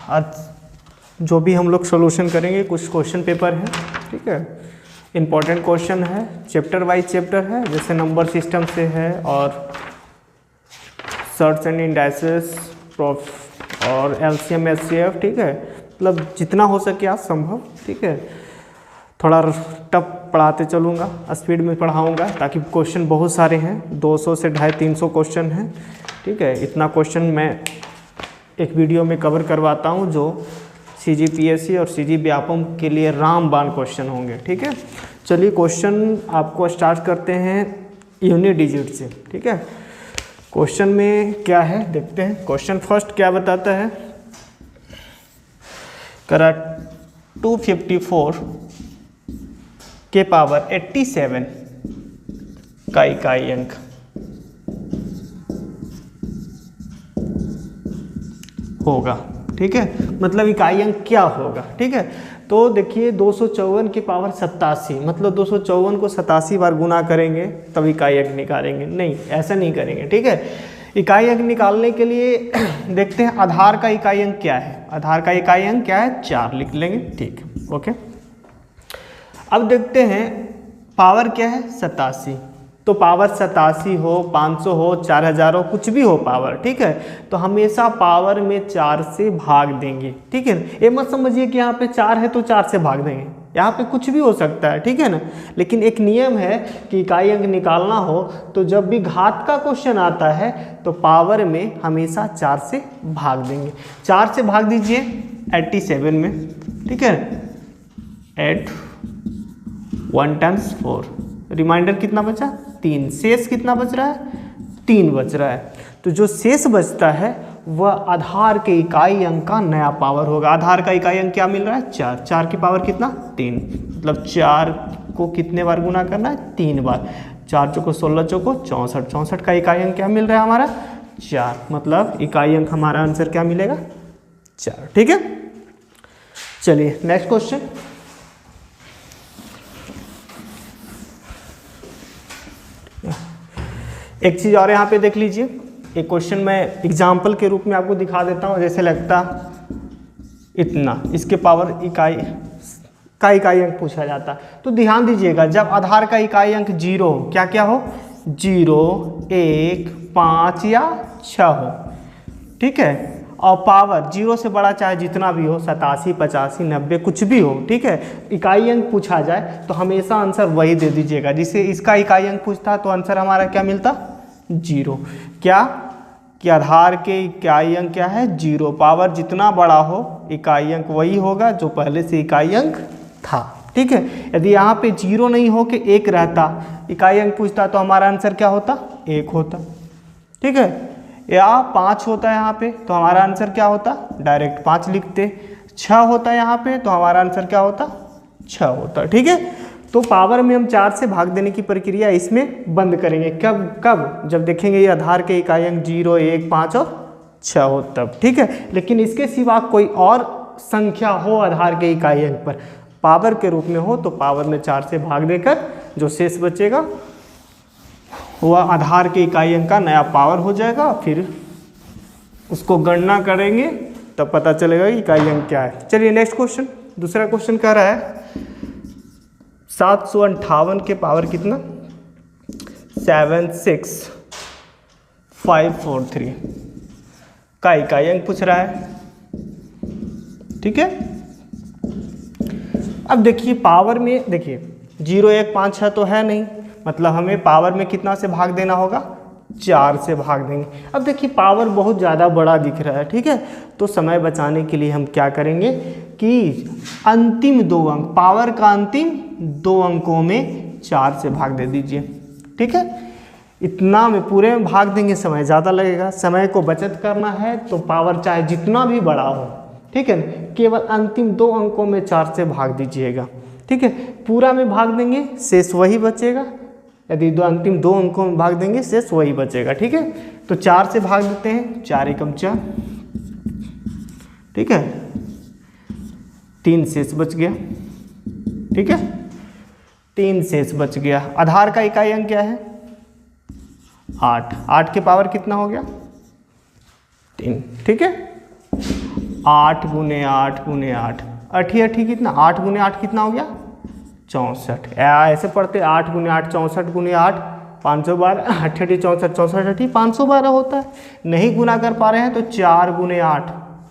आज जो भी हम लोग सॉल्यूशन करेंगे कुछ क्वेश्चन पेपर है, ठीक है, इम्पोर्टेंट क्वेश्चन है, चैप्टर वाइज चैप्टर है, जैसे नंबर सिस्टम से है और सर्ट्स एंड इंडाइसेस और एलसीएम एचसीएफ, ठीक है, मतलब जितना हो सके आज संभव, ठीक है। थोड़ा टफ पढ़ाते चलूँगा, स्पीड में पढ़ाऊँगा ताकि क्वेश्चन बहुत सारे हैं, 200 से 250-300 क्वेश्चन हैं, ठीक है। इतना क्वेश्चन मैं एक वीडियो में कवर करवाता हूँ जो सीजीपीएससी और सीजी व्यापम के लिए रामबाण क्वेश्चन होंगे, ठीक है। चलिए क्वेश्चन आपको स्टार्ट करते हैं यूनिट डिजिट से, ठीक है। क्वेश्चन में क्या है देखते हैं। क्वेश्चन फर्स्ट क्या बताता है, करा 254 के पावर 87 का इकाई अंक होगा, ठीक है, मतलब इकाई अंक क्या होगा, ठीक है। तो देखिए 254 की पावर 87, मतलब 254 को 87 बार गुना करेंगे तब इकाई अंक निकालेंगे, नहीं ऐसा नहीं करेंगे, ठीक है। इकाई अंक निकालने के लिए देखते हैं आधार का इकाई अंक क्या है। आधार का इकाई अंक क्या है, 4 लिख लेंगे, ठीक है, ओके। अब देखते हैं पावर क्या है, 87, तो पावर 87 हो, 500 हो, 4000 हो, कुछ भी हो पावर, ठीक है, तो हमेशा पावर में 4 से भाग देंगे, ठीक है। ये मत समझिए कि यहाँ पे 4 है तो 4 से भाग देंगे, यहाँ पे कुछ भी हो सकता है, ठीक है ना। लेकिन एक नियम है कि इकाई अंक निकालना हो तो जब भी घात का क्वेश्चन आता है तो पावर में हमेशा 4 से भाग देंगे। 4 से भाग दीजिए 87 में, ठीक है, 8 1 टाइम्स 4, रिमाइंडर कितना बचा, 3, शेष कितना बच रहा है, 3 बच रहा है। तो जो शेष बचता है वह आधार के इकाई अंक का नया पावर होगा। आधार का इकाई अंक क्या मिल रहा है, 4, 4 की पावर कितना, 3, मतलब 4 को कितने बार गुना करना है, 3 बार, 4 चौको 16 चौको 64, 64 का इकाई अंक क्या मिल रहा है हमारा, 4, मतलब इकाई अंक हमारा आंसर क्या मिलेगा, 4, ठीक है। चलिए नेक्स्ट क्वेश्चन। एक चीज़ और यहाँ पे देख लीजिए, एक क्वेश्चन मैं एग्जाम्पल के रूप में आपको दिखा देता हूँ। जैसे लगता इतना, इसके पावर इकाई अंक पूछा जाता, तो ध्यान दीजिएगा जब आधार का इकाई अंक 0 क्या क्या हो, 0 1 5 या 6 हो, ठीक है, और पावर 0 से बड़ा चाहे जितना भी हो, 87 85 90 कुछ भी हो, ठीक है, इकाई अंक पूछा जाए तो हमेशा आंसर वही दे दीजिएगा। जिसे इसका इकाई अंक पूछता तो आंसर हमारा क्या मिलता, 0। क्या कि आधार के इकाई अंक क्या है, 0, पावर जितना बड़ा हो इकाई अंक वही होगा जो पहले से इकाई अंक था, ठीक है। यदि यहाँ पे 0 नहीं हो के 1 रहता, इकाई अंक पूछता तो हमारा आंसर क्या होता, 1 होता, ठीक है, या 5 होता है यहाँ पे तो हमारा आंसर क्या होता, डायरेक्ट 5 लिखते। 6 होता है यहाँ पे तो हमारा आंसर क्या होता, 6 होता, ठीक है। तो पावर में हम 4 से भाग देने की प्रक्रिया इसमें बंद करेंगे, कब जब देखेंगे ये आधार के इकाई अंक 0 1 5 और 6 हो तब, ठीक है। लेकिन इसके सिवा कोई और संख्या हो आधार के इकाई अंक पर पावर के रूप में हो तो पावर में 4 से भाग देकर जो शेष बचेगा वह आधार के इकाई अंक का नया पावर हो जाएगा। फिर उसको गणना करेंगे तब पता चलेगा कि इकाई अंक क्या है। चलिए नेक्स्ट क्वेश्चन। दूसरा क्वेश्चन कह रहा है 758 के पावर कितना, 76543 का इकाई अंक पूछ रहा है, ठीक है। अब देखिए पावर में देखिए 0 1 5 6 तो है नहीं, मतलब हमें पावर में कितना से भाग देना होगा, 4 से भाग देंगे। अब देखिए पावर बहुत ज़्यादा बड़ा दिख रहा है, ठीक है, तो समय बचाने के लिए हम क्या करेंगे कि अंतिम 2 अंक, पावर का अंतिम 2 अंकों में 4 से भाग दे दीजिए, ठीक है। इतना में पूरे में भाग देंगे समय ज़्यादा लगेगा, समय को बचत करना है तो पावर चाहे जितना भी बड़ा हो, ठीक है, केवल अंतिम 2 अंकों में 4 से भाग दीजिएगा, ठीक है। पूरा में भाग देंगे शेष वही बचेगा, यदि अंतिम 2 अंकों में भाग देंगे शेष वही बचेगा, ठीक है। तो 4 से भाग देते हैं, 4 एकम 4, ठीक है, 3 शेष बच गया, ठीक है, 3 शेष बच गया। आधार का इकाई अंक क्या है, 8, 8 के पावर कितना हो गया, 3, ठीक है। 8 गुने 8 गुने 8, अठी अठी कितना, 8 गुने 8 कितना हो गया 64। ऐसे पढ़ते 8 गुने 8 64 गुने 8 512, अठी अठी 64 64 अठी 512 होता है। नहीं गुना कर पा रहे हैं तो 4 गुने 8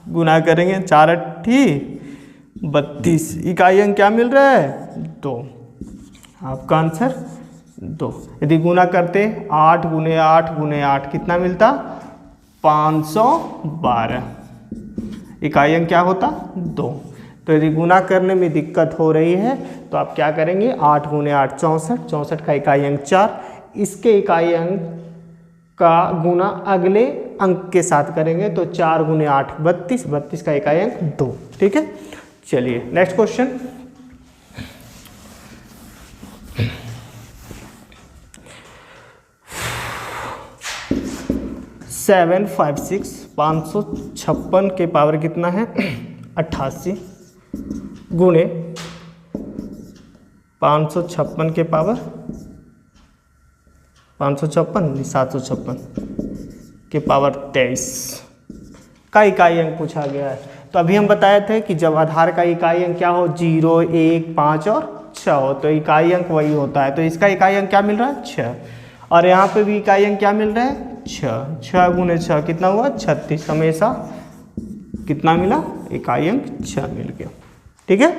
गुना करेंगे, 4 अट्ठी 32, इकाई अंक क्या मिल रहा है 2, आपका आंसर 2। यदि गुना करते 8 गुने 8 गुने 8 कितना मिलता 512, इकाई अंक क्या होता 2। तो यदि गुना करने में दिक्कत हो रही है तो आप क्या करेंगे 8 गुने 8 64, 64 का इकाई अंक 4, इसके इकाई अंक का गुना अगले अंक के साथ करेंगे तो 4 गुने 8 32, 32 का इकाई अंक 2। ठीक है, चलिए नेक्स्ट क्वेश्चन। सेवन 5 6 556 के पावर कितना है 88 गुणे 556 के पावर 756 के पावर 23 का इकाई अंक पूछा गया है। तो अभी हम बताए थे कि जब आधार का इकाई अंक क्या हो 0 1 5 और 6 हो तो इकाई अंक वही होता है। तो इसका इकाई अंक क्या मिल रहा है 6, और यहाँ पे भी इकाई अंक क्या मिल रहा है 6, 6 गुने 6 कितना हुआ 36, हमेशा कितना मिला इकाई अंक 6 मिल गया। ठीक है,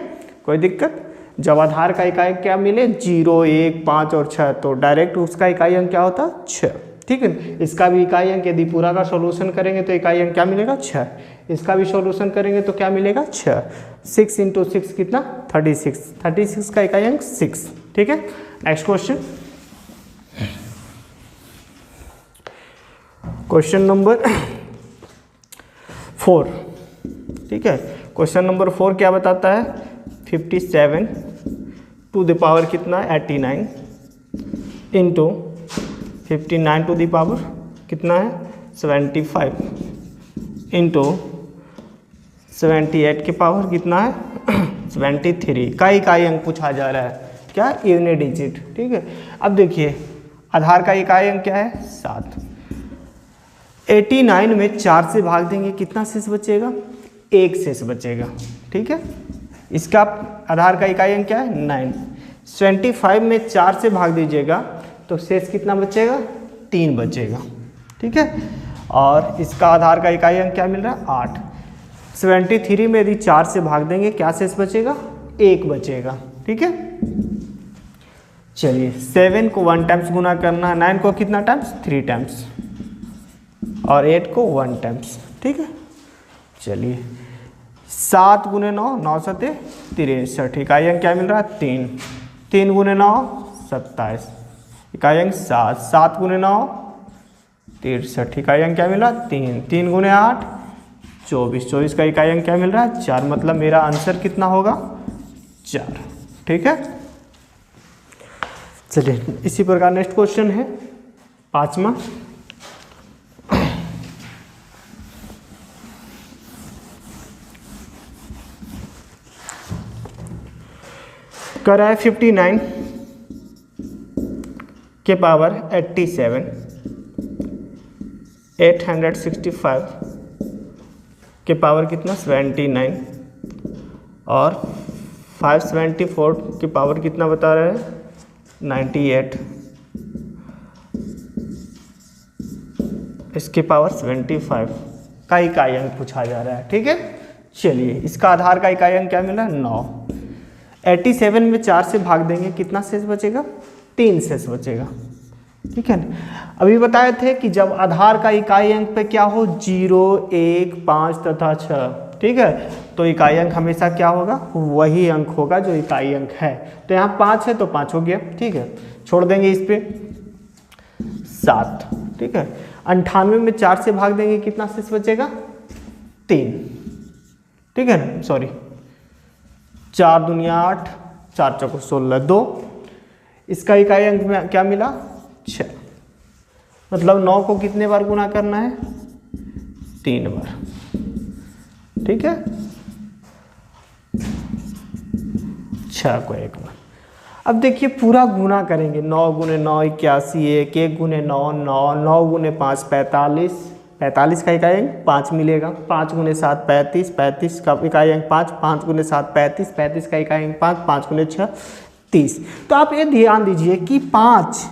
कोई दिक्कत। जब आधार का इकाई अंक क्या मिले 0 1 5 और 6 तो डायरेक्ट उसका इकाई अंक क्या होता 6। ठीक है, इसका भी इकाई अंक यदि पूरा का सॉल्यूशन करेंगे तो इकाई अंक क्या मिलेगा 6, इसका भी सॉल्यूशन करेंगे तो क्या मिलेगा 6, 6 × 6 कितना 36, 36 का इकाई अंक 6। ठीक है, नेक्स्ट क्वेश्चन, क्वेश्चन नंबर 4। ठीक है, क्वेश्चन नंबर 4 क्या बताता है 57 टू द पावर कितना 89 इंटू 59 टू द पावर कितना है 75 इंटू 78 के पावर कितना है 73 का इकाई अंक पूछा जा रहा है, क्या यूनिट डिजिट। ठीक है, अब देखिए आधार का इकाई अंक क्या है 7, 89 में 4 से भाग देंगे कितना शेष बचेगा 1 शेष बचेगा। ठीक है, इसका आधार का इकाई अंक क्या है 9, 75 में 4 से भाग दीजिएगा तो शेष कितना बचेगा 3 बचेगा। ठीक है, और इसका आधार का इकाई अंक क्या मिल रहा है 8, 73 में यदि 4 से भाग देंगे क्या शेष बचेगा 1 बचेगा। ठीक है, चलिए 7 को 1 टाइम्स गुना करना है, 9 को कितना टाइम्स 3 टाइम्स और 8 को 1 टाइम्स। ठीक है, चलिए 7 गुने 9 9 सते 63, इकाई अंक क्या मिल रहा है 3, 3 गुने 9 27, इकाई अंक 7, 7 गुने 9 63, इकाई अंक क्या मिल रहा है 3, 3 गुने 8 24, 24 का इकाई अंक क्या मिल रहा है 4, मतलब मेरा आंसर कितना होगा 4। ठीक है, चलिए इसी प्रकार नेक्स्ट क्वेश्चन है 5वां। कर रहा है 59 के पावर 87 865 के पावर कितना 79 और 574 के पावर कितना बता रहे हैं 98, इसके पावर 75 का इकाई अंक पूछा जा रहा है। ठीक है, चलिए इसका आधार का इकाई अंक क्या मिला 9, 87 में 4 से भाग देंगे कितना शेष बचेगा 3 शेष बचेगा। ठीक है, अभी बताए थे कि जब आधार का इकाई अंक पे क्या हो 0 1 5 तथा 6, ठीक है, तो इकाई अंक हमेशा क्या होगा वही अंक होगा जो इकाई अंक है। तो यहाँ 5 है तो 5 हो गया। ठीक है, छोड़ देंगे इस पे 7। ठीक है, 98 में 4 से भाग देंगे कितना शेष बचेगा 3। ठीक है ना, सॉरी 4 दूनी 8 4 चौको 16 2, इसका इकाई अंक में क्या मिला 6, मतलब 9 को कितने बार गुना करना है 3 बार। ठीक है, 6 को 1 बार। अब देखिए पूरा गुना करेंगे 9 गुने 9 81, 1 1 गुने 9 9, 9 गुने 5 45, 45 का इकाई अंक 5 मिलेगा। 5 गुने 7 35, 35 का इकाई अंक 5, 5 गुने 7 35, 35 का इकाई अंक 5, 5 गुने 6 30। तो आप ये ध्यान दीजिए कि 5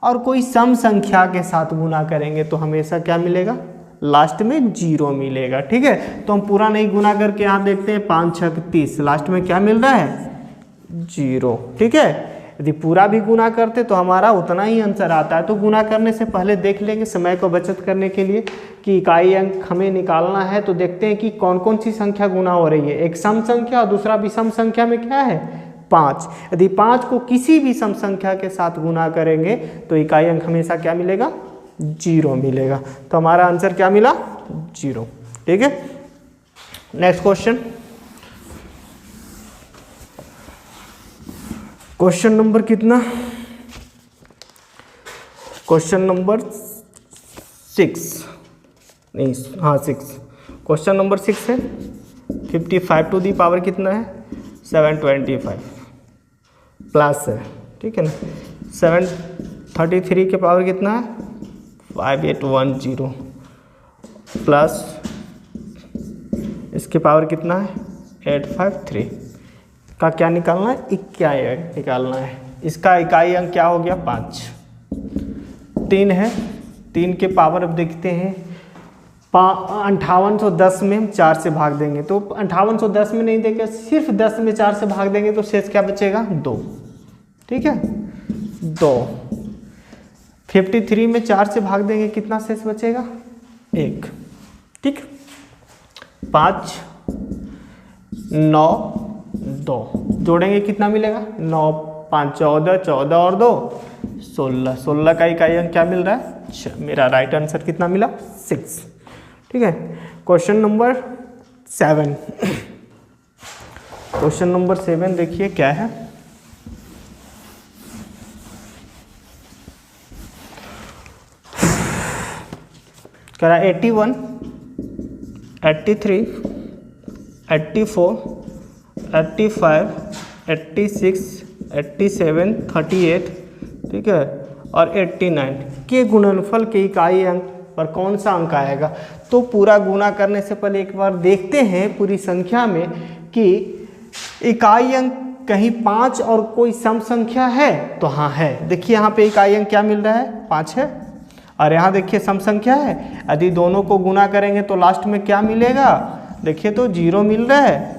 और कोई सम संख्या के साथ गुना करेंगे तो हमेशा क्या मिलेगा, लास्ट में 0 मिलेगा। ठीक है, तो हम पूरा नहीं गुना करके यहाँ देखते हैं 5 6 30, लास्ट में क्या मिल रहा है, 0। ठीक है, यदि पूरा भी गुना करते तो हमारा उतना ही आंसर आता है। तो गुना करने से पहले देख लेंगे समय को बचत करने के लिए कि इकाई अंक हमें निकालना है। तो देखते हैं कि कौन कौन सी संख्या गुना हो रही है। एक सम संख्या और दूसरा विषम संख्या में क्या है, 5। यदि 5 को किसी भी सम संख्या के साथ गुना करेंगे तो इकाई अंक हमेशा क्या मिलेगा, 0 मिलेगा। तो हमारा आंसर क्या मिला, 0। ठीक है, नेक्स्ट क्वेश्चन, क्वेश्चन नंबर कितना, क्वेश्चन नंबर 6, नहीं हाँ 6, क्वेश्चन नंबर 6 है। 55 टू दी पावर कितना है, 725 प्लस है। ठीक है ना, 733 के पावर कितना है, 5810 प्लस इसके पावर कितना है, 853 का क्या निकालना है, इकाई अंक निकालना है। इसका इकाई अंक क्या हो गया, 5। 3 है, 3 के पावर अब देखते हैं 5810 में हम 4 से भाग देंगे तो 5810 में नहीं देंगे, सिर्फ 10 में 4 से भाग देंगे तो शेष क्या बचेगा, 2। ठीक है, 2। 53 में 4 से भाग देंगे कितना शेष बचेगा, 1। ठीक, 5 9 2 जोड़ेंगे कितना मिलेगा, 9 5 14, 14 और 2 16, 16 का इकाई अंक क्या मिल रहा है, मेरा राइट आंसर कितना मिला, 6। ठीक है, क्वेश्चन नंबर 7, क्वेश्चन नंबर 7 देखिए क्या है, कह रहा 81 83 84 85 86 87 38, ठीक है, और 89 के गुणनफल के इकाई अंक पर कौन सा अंक आएगा। तो पूरा गुना करने से पहले एक बार देखते हैं पूरी संख्या में कि इकाई अंक कहीं 5 और कोई सम संख्या है, तो हाँ है। देखिए यहाँ पे इकाई अंक क्या मिल रहा है, 5 है, और यहाँ देखिए सम संख्या है। यदि दोनों को गुना करेंगे तो लास्ट में क्या मिलेगा, देखिए तो 0 मिल रहा है।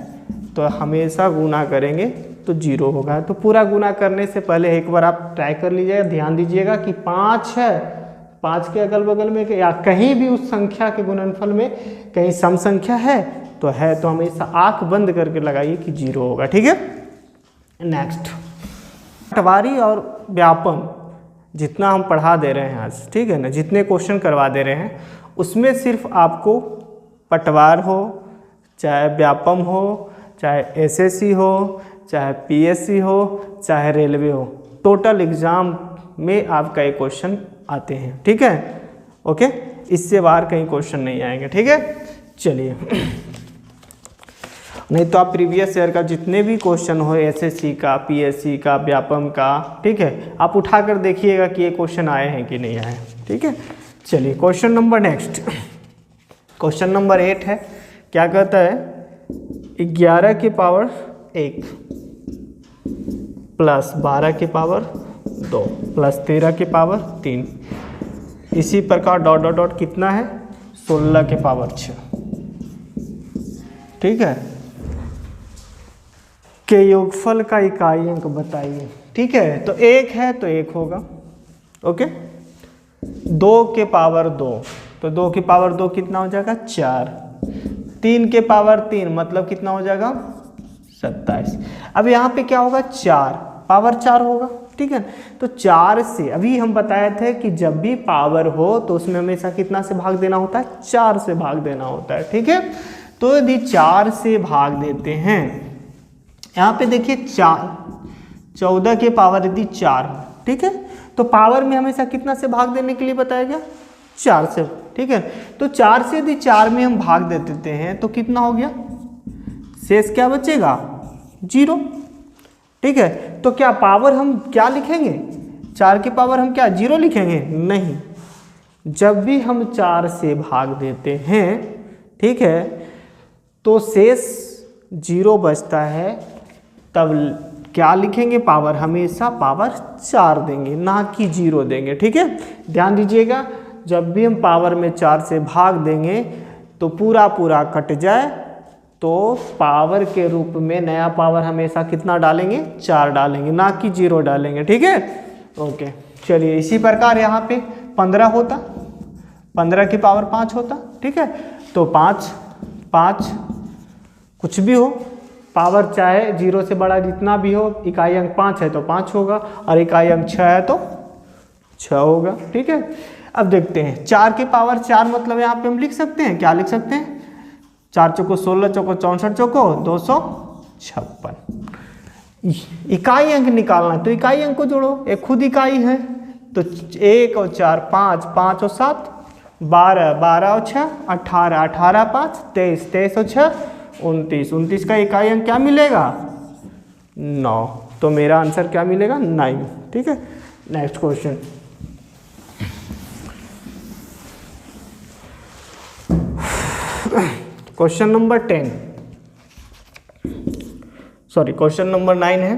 तो हमेशा गुना करेंगे तो 0 होगा। तो पूरा गुना करने से पहले एक बार आप ट्राई कर लीजिएगा, ध्यान दीजिएगा कि 5 है, 5 के अगल बगल में या कहीं भी उस संख्या के गुणनफल में कहीं सम संख्या है तो हमेशा आंख बंद करके लगाइए कि 0 होगा। ठीक है, नेक्स्ट, पटवारी और व्यापम जितना हम पढ़ा दे रहे हैं आज, ठीक है ना, जितने क्वेश्चन करवा दे रहे हैं उसमें सिर्फ आपको पटवार हो, चाहे व्यापम हो, चाहे एसएससी हो, चाहे पीएससी हो, चाहे रेलवे हो, टोटल एग्ज़ाम में आपका ये क्वेश्चन आते हैं। ठीक है, ओके, इससे बाहर कहीं क्वेश्चन नहीं आएंगे। ठीक है, चलिए, नहीं तो आप प्रीवियस ईयर का जितने भी क्वेश्चन हो, एसएससी का, पीएससी का, व्यापम का, ठीक है, आप उठा कर देखिएगा कि ये क्वेश्चन आए हैं कि नहीं आए। ठीक है, चलिए question number next, question number 8 है। क्या कहता है, 11 की पावर 1 प्लस 12 की पावर 2 प्लस 13 की पावर 3, इसी प्रकार डॉट डॉट डॉट कितना है, 16 के पावर 6। ठीक है, के योगफल का इकाई अंक बताइए। ठीक है, तो 1 है तो 1 होगा, ओके। 2 के पावर 2, तो 2 की पावर 2 कितना हो जाएगा, 4। 3 के पावर 3 मतलब कितना हो जाएगा, 27। अब यहाँ पे क्या होगा, 4 पावर 4 होगा। ठीक है, तो 4 से, अभी हम बताए थे कि जब भी पावर हो तो उसमें हमेशा कितना से भाग देना होता है, 4 से भाग देना होता है। ठीक है, तो यदि 4 से भाग देते हैं, यहाँ पे देखिए 14 के पावर यदि 4, ठीक है, तो पावर में हमेशा कितना से भाग देने के लिए बताया गया, 4 से। ठीक है, तो 4 से यदि 4 में हम भाग दे देते हैं तो कितना हो गया, शेष क्या बचेगा, 0। ठीक है, तो क्या पावर हम क्या लिखेंगे, 4 की पावर हम क्या 0 लिखेंगे, नहीं, जब भी हम 4 से भाग देते हैं, ठीक है, तो शेष 0 बचता है, तब क्या लिखेंगे? पावर, हमेशा पावर 4 देंगे, ना कि 0 देंगे। ठीक है, ध्यान दीजिएगा, जब भी हम पावर में 4 से भाग देंगे तो पूरा पूरा कट जाए, तो पावर के रूप में नया पावर हमेशा कितना डालेंगे? 4 डालेंगे, ना कि 0 डालेंगे। ठीक है, ओके। चलिए, इसी प्रकार यहाँ पे 15 होता, 15 की पावर 5 होता। ठीक है, तो 5 कुछ भी हो, पावर चाहे 0 से बड़ा जितना भी हो, इकाई अंक 5 है तो 5 होगा, और इकाई अंक 6 है तो 6 होगा। ठीक है, अब देखते हैं 4 की पावर 4 मतलब यहाँ पे हम लिख सकते हैं, क्या लिख सकते हैं? 4 चौको 16, चौको 64, चौको 256। इकाई अंक निकालना है तो इकाई अंक को जोड़ो, एक खुद इकाई है, तो 1 और 4 5, 5 और 7 12, 12 और 6 18, 18 5 23, 23 और 6 29, 29 का इकाई अंक क्या मिलेगा? 9। तो मेरा आंसर क्या मिलेगा? 9। ठीक है, next question. Question number 10, sorry question number 9 है।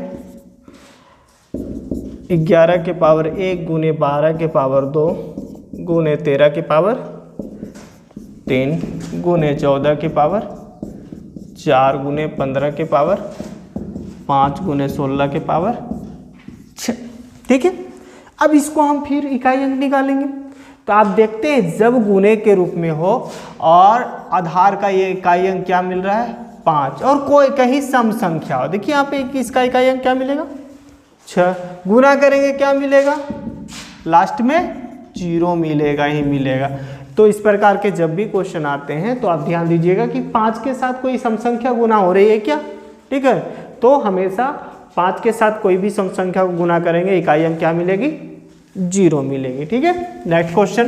11 के पावर 1 गुने 12 के पावर 2 गुने 13 के पावर 3 गुने 14 के पावर 4 गुने 15 के पावर 5 गुने 16 के पावर 6। ठीक है, अब इसको हम फिर इकाई अंक निकालेंगे। तो आप देखते हैं, जब गुने के रूप में हो और आधार का ये इकाई अंक क्या मिल रहा है? 5, और कोई कहीं सम संख्या हो, देखिए यहाँ पे इसका इकाई अंक क्या मिलेगा? 6। गुना करेंगे क्या मिलेगा? लास्ट में 0 मिलेगा ही मिलेगा। तो इस प्रकार के जब भी क्वेश्चन आते हैं तो आप ध्यान दीजिएगा कि 5 के साथ कोई सम संख्या गुना हो रही है क्या? ठीक है, तो हमेशा 5 के साथ कोई भी सम संख्या को गुना करेंगे, इकाई अंक क्या मिलेगी? 0 मिलेगी। ठीक है, next question,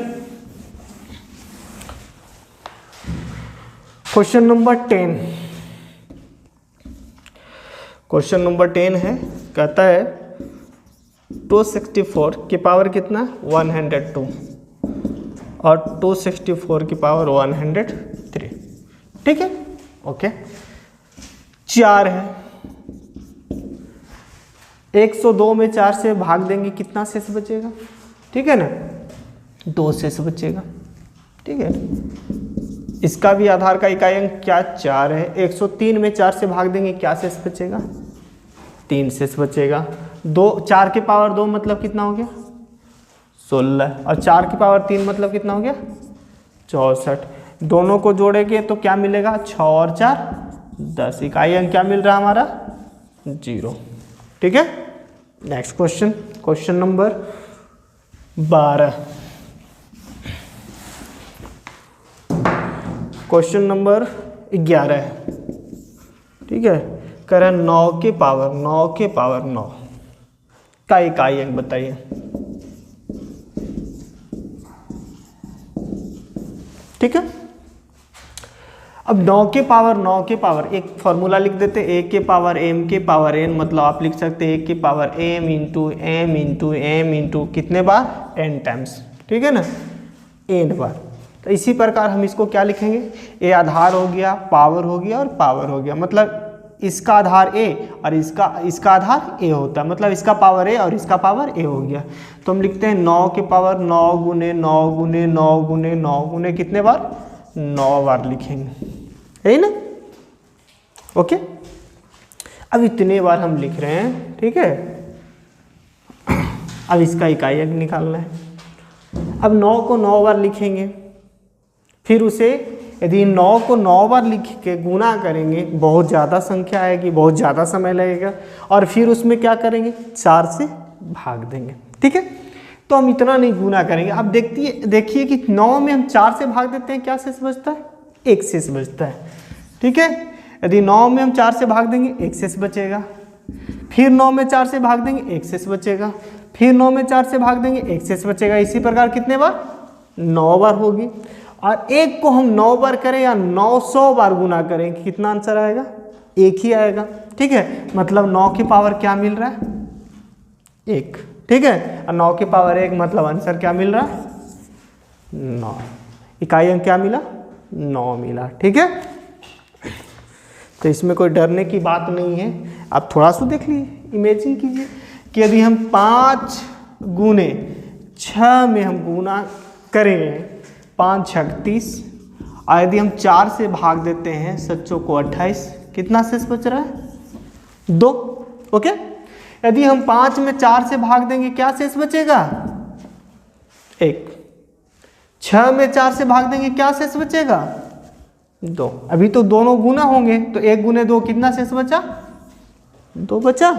question number 10। Question number 10 है, कहता है 264 की पावर कितना? 102 और 264 की पावर 103। ठीक है, ओके। 4 है, 102 में 4 से भाग देंगे, कितना शेष बचेगा? ठीक है ना, 2 शेष बचेगा। ठीक है, इसका भी आधार का इकाई अंक क्या? 4 है। 103 में 4 से भाग देंगे, क्या शेष बचेगा? 3 शेष बचेगा। 4 की पावर 2 मतलब कितना हो गया? 16, और 4 की पावर 3 मतलब कितना हो गया? 64। दोनों को जोड़ेंगे तो क्या मिलेगा? 6 और 4 10। इकाई अंक क्या मिल रहा है हमारा? 0। ठीक है, next question, question number 12। Question number 11 है। ठीक है, कह रहा है 9 के पावर 9 का इकाई अंक बताइए। ठीक है, अब 9 के पावर एक फॉर्मूला लिख देते, 1 के पावर m के पावर n, मतलब आप लिख सकते हैं 1 के power m into m into m into कितने बार? n times. ठीक है ना, n बार। तो इसी प्रकार हम इसको क्या लिखेंगे? a आधार हो गया, पावर हो गया और पावर हो गया, मतलब इसका आधार a और इसका आधार a होता है, मतलब इसका पावर a और इसका पावर a हो गया। तो हम लिखते हैं 9 के पावर 9 गुने 9 गुने 9 गुने 9 गुने कितने बार? 9 बार लिखेंगे, है ना? ओके, अब इतने बार हम लिख रहे हैं। ठीक है, अब इसका इकाई अंक निकालना है। अब 9 को 9 बार लिखेंगे, फिर उसे यदि 9 को 9 बार लिख के गुना करेंगे, बहुत ज़्यादा संख्या आएगी, बहुत ज़्यादा समय लगेगा, और फिर उसमें क्या करेंगे? 4 से भाग देंगे। ठीक है, तो हम इतना नहीं गुना करेंगे। अब देखिए कि 9 में हम 4 से भाग देते हैं, क्या शेष बचता है? 1 शेष बचता है। ठीक है, यदि 9 में हम 4 से भाग देंगे, 1 शेष बचेगा। फिर 9 में 4 से भाग देंगे, 1 शेष बचेगा। फिर 9 में 4 से भाग देंगे, 1 शेष बचेगा। इसी प्रकार कितने बार? 9 बार होगी। और 1 को हम 9 बार करें या 900 बार गुना करें, कितना आंसर आएगा? 1 ही आएगा। ठीक है, मतलब 9 की पावर क्या मिल रहा है? 1। ठीक है, और 9 की पावर 1 मतलब आंसर क्या मिल रहा है? 9। इकाई अंक क्या मिला? 9 मिला। ठीक है, तो इसमें कोई डरने की बात नहीं है। आप थोड़ा सा देख लीजिए, इमेजिन कीजिए कि यदि हम 5 गुने 6 में हम गुना करें, 5 6 30, और यदि हम 4 से भाग देते हैं 7 को 28, कितना शेष बच रहा है? 2। ओके, यदि हम 5 में 4 से भाग देंगे क्या शेष बचेगा? 1। 6 में 4 से भाग देंगे क्या शेष बचेगा? 2। अभी तो दोनों गुना होंगे, तो 1 गुने 2 कितना शेष बचा? 2 बचा।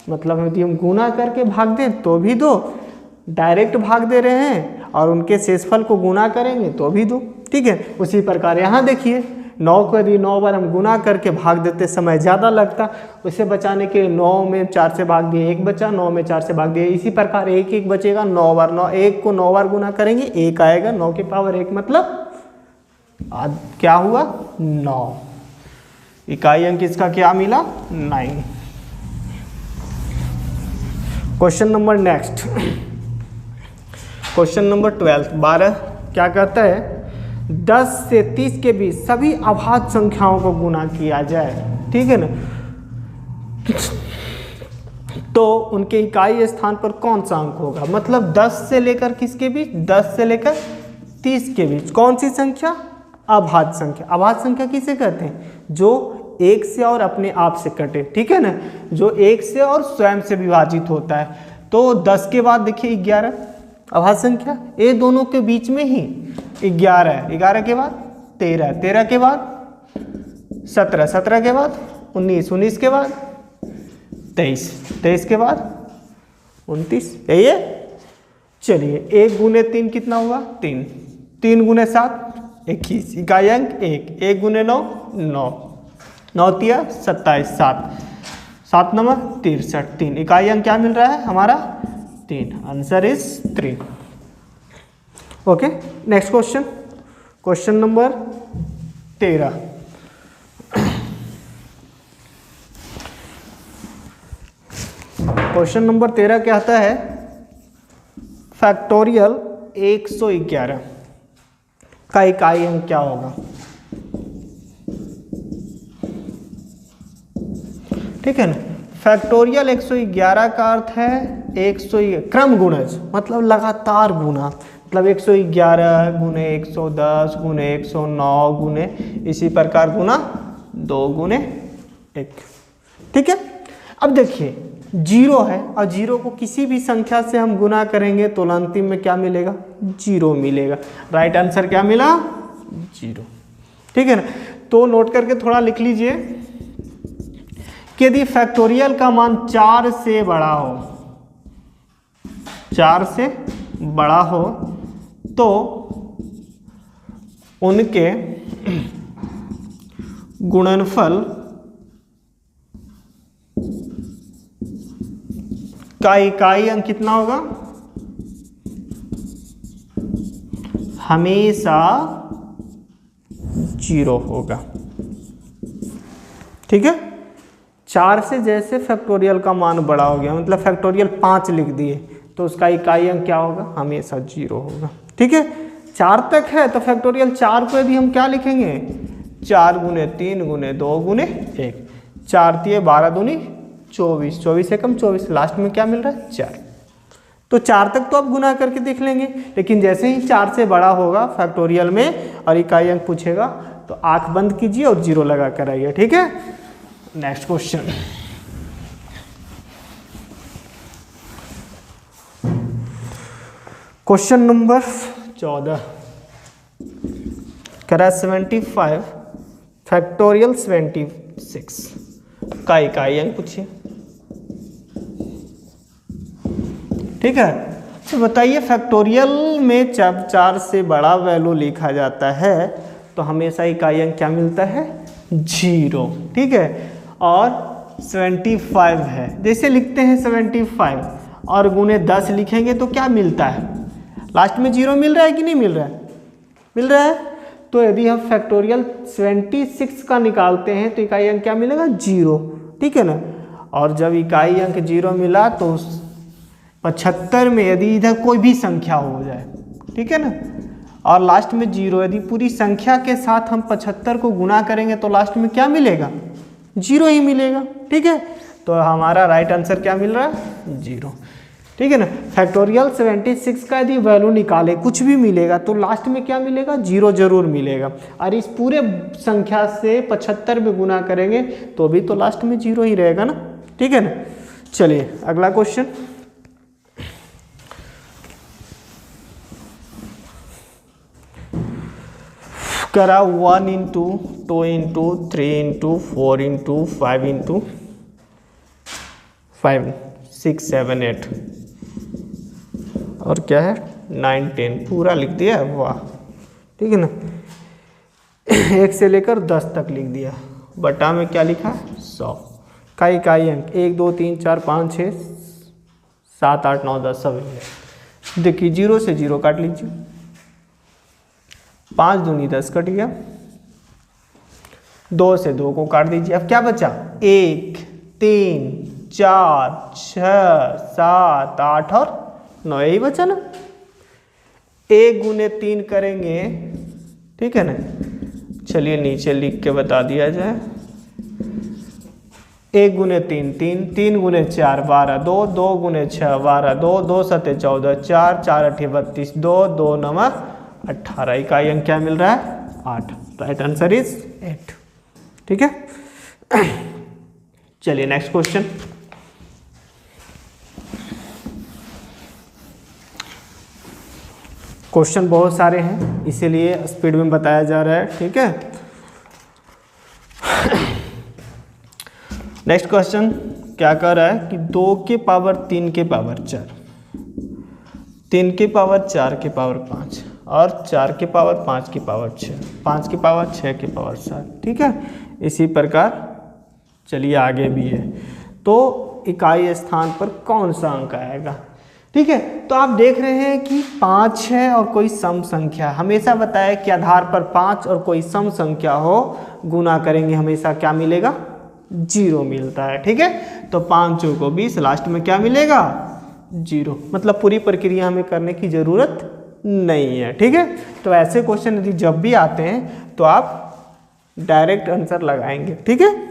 मतलब यदि हम गुना करके भाग दें तो भी 2, डायरेक्ट भाग दे रहे हैं और उनके शेषफल को गुना करेंगे तो भी 2। ठीक है, उसी प्रकार यहाँ देखिए 9 को यदि 9 बार हम गुना करके भाग देते समय ज़्यादा लगता, उसे बचाने के 9 में 4 से भाग दिए 1 बचा, 9 में 4 से भाग दिए, इसी प्रकार 1 1 बचेगा। 9 बार 9, 1 को 9 बार गुना करेंगे 1 आएगा, 9 की पावर 1 मतलब क्या हुआ? 9। इकाई अंक इसका क्या मिला? 9। Question number next, question number 12 क्या कहता है? 10 से 30 के बीच सभी अभाज्य संख्याओं को गुना किया जाए। ठीक है ना, तो उनके इकाई स्थान पर कौन सा अंक होगा? मतलब 10 से लेकर किसके बीच? 10 से लेकर 30 के बीच कौन सी संख्या? अभाज्य संख्या। अभाज्य संख्या किसे कहते हैं? जो 1 से और अपने आप से कटे। ठीक है ना, जो 1 से और स्वयं से विभाजित होता है। तो 10 के बाद देखिए 11 अभाज्य संख्या, ये दोनों के बीच में ही 11 है। 11 के बाद 13, 13 के बाद 17, 17 के बाद 19, 19 के बाद 23, 23 के बाद 29, यही है। चलिए 1 गुने 3 कितना हुआ? 3, 3 गुने 7 21, इकाई अंक 1, 1 गुने 9 9, 9 तिया 27, 7, 7 नंबर 63, 3, इकाई अंक क्या मिल रहा है हमारा? 3। Answer is 3। Okay, next question, question number 13। Question number 13 क्या आता है? फैक्टोरियल 111 का इकाई अंक क्या होगा? ठीक है ना, फैक्टोरियल 111 का अर्थ है 100 क्रम गुणज, मतलब लगातार गुना, मतलब 111 गुने 110 गुने 109 गुने इसी प्रकार गुना 2 गुने 1। ठीक है, अब देखिए 0 है और 0 को किसी भी संख्या से हम गुना करेंगे तो अंतिम में क्या मिलेगा? 0 मिलेगा। राइट आंसर क्या मिला? 0। ठीक है ना, तो नोट करके थोड़ा लिख लीजिए कि यदि फैक्टोरियल का मान 4 से बड़ा हो, 4 से बड़ा हो तो उनके गुणनफल का इकाई अंक कितना होगा? हमेशा 0 होगा। ठीक है, 4 से जैसे फैक्टोरियल का मान बड़ा हो गया, मतलब फैक्टोरियल 5 लिख दिए तो उसका इकाई अंक क्या होगा? हमेशा 0 होगा। ठीक है, 4 तक है तो फैक्टोरियल 4 को यदि हम क्या लिखेंगे? 4 गुने 3 गुने 2 गुने 1, 4 तिये 12 दूनी 24, 24 से कम 24, लास्ट में क्या मिल रहा है? 4। तो 4 तक तो आप गुना करके देख लेंगे, लेकिन जैसे ही 4 से बड़ा होगा फैक्टोरियल में और इकाई अंक पूछेगा तो आंख बंद कीजिए और 0 लगा कर आइए। ठीक है, नेक्स्ट क्वेश्चन, क्वेश्चन नंबर 14 कह रहा है 75 फैक्टोरियल 76 का इकाई अंक पूछिए। ठीक है, तो बताइए फैक्टोरियल में जब 4 से बड़ा वैल्यू लिखा जाता है तो हमेशा इकाई अंक क्या मिलता है? 0। ठीक है, और 75 है, जैसे लिखते हैं 75 और गुने 10 लिखेंगे तो क्या मिलता है? लास्ट में 0 मिल रहा है कि नहीं मिल रहा है? मिल रहा है। तो यदि हम फैक्टोरियल 76 का निकालते हैं तो इकाई अंक क्या मिलेगा? 0। ठीक है ना, और जब इकाई अंक 0 मिला तो 75 में यदि इधर कोई भी संख्या हो जाए, ठीक है ना, और लास्ट में 0। यदि पूरी संख्या के साथ हम 75 को गुना करेंगे तो लास्ट में क्या मिलेगा? 0 ही मिलेगा। ठीक है, तो हमारा राइट आंसर क्या मिल रहा है? 0। ठीक है ना। फैक्टोरियल 76 का यदि वैल्यू निकाले कुछ भी मिलेगा तो लास्ट में क्या मिलेगा? 0 जरूर मिलेगा। और इस पूरे संख्या से 75 में गुना करेंगे तो भी तो लास्ट में 0 ही रहेगा ना। ठीक है ना। चलिए अगला क्वेश्चन। करा 1 into 2 into 3 into 4 into 5 into 5 6 7 8 और क्या है 9 10 पूरा लिख दिया। वाह, ठीक है ना। 1 से लेकर 10 तक लिख दिया। बटा में क्या लिखा? 100। इकाई अंक 1 2 3 4 5 6 7 8 9 10 सब है। देखिए 0 से 0 काट लीजिए। 5 दूनी 10 कट गया। 2 से 2 को काट दीजिए। अब क्या बचा? 1 3 4 6 7 8 और 9 यही बचा ना। 1 गुने 3 करेंगे, ठीक है ना। चलिए नीचे लिख के बता दिया जाए। 1 गुने 3 3 3 गुने 4 12 2 2 गुने 6 12 2 2 7 14 4 4 8 32 2 2 9 18। इकाई अंक क्या मिल रहा है? 8। Right answer is 8। ठीक है। चलिए नेक्स्ट क्वेश्चन। क्वेश्चन बहुत सारे हैं इसीलिए स्पीड में बताया जा रहा है। ठीक है। नेक्स्ट क्वेश्चन क्या कर रहा है कि 2 के पावर 3 के पावर 4, 3 के पावर 4 के पावर 5 और 4 के पावर 5 की पावर 6, 5 की पावर 6 के पावर 7। ठीक है। इसी प्रकार चलिए आगे भी है। तो इकाई स्थान पर कौन सा अंक आएगा? ठीक है। तो आप देख रहे हैं कि 5 है और कोई सम संख्या। हमेशा बताया कि आधार पर 5 और कोई सम संख्या हो गुना करेंगे हमेशा क्या मिलेगा? 0 मिलता है। ठीक है। तो 5 चौको 20, लास्ट में क्या मिलेगा? 0। मतलब पूरी प्रक्रिया हमें करने की जरूरत नहीं है। ठीक है। तो ऐसे क्वेश्चन यदि जब भी आते हैं तो आप डायरेक्ट आंसर लगाएंगे। ठीक है।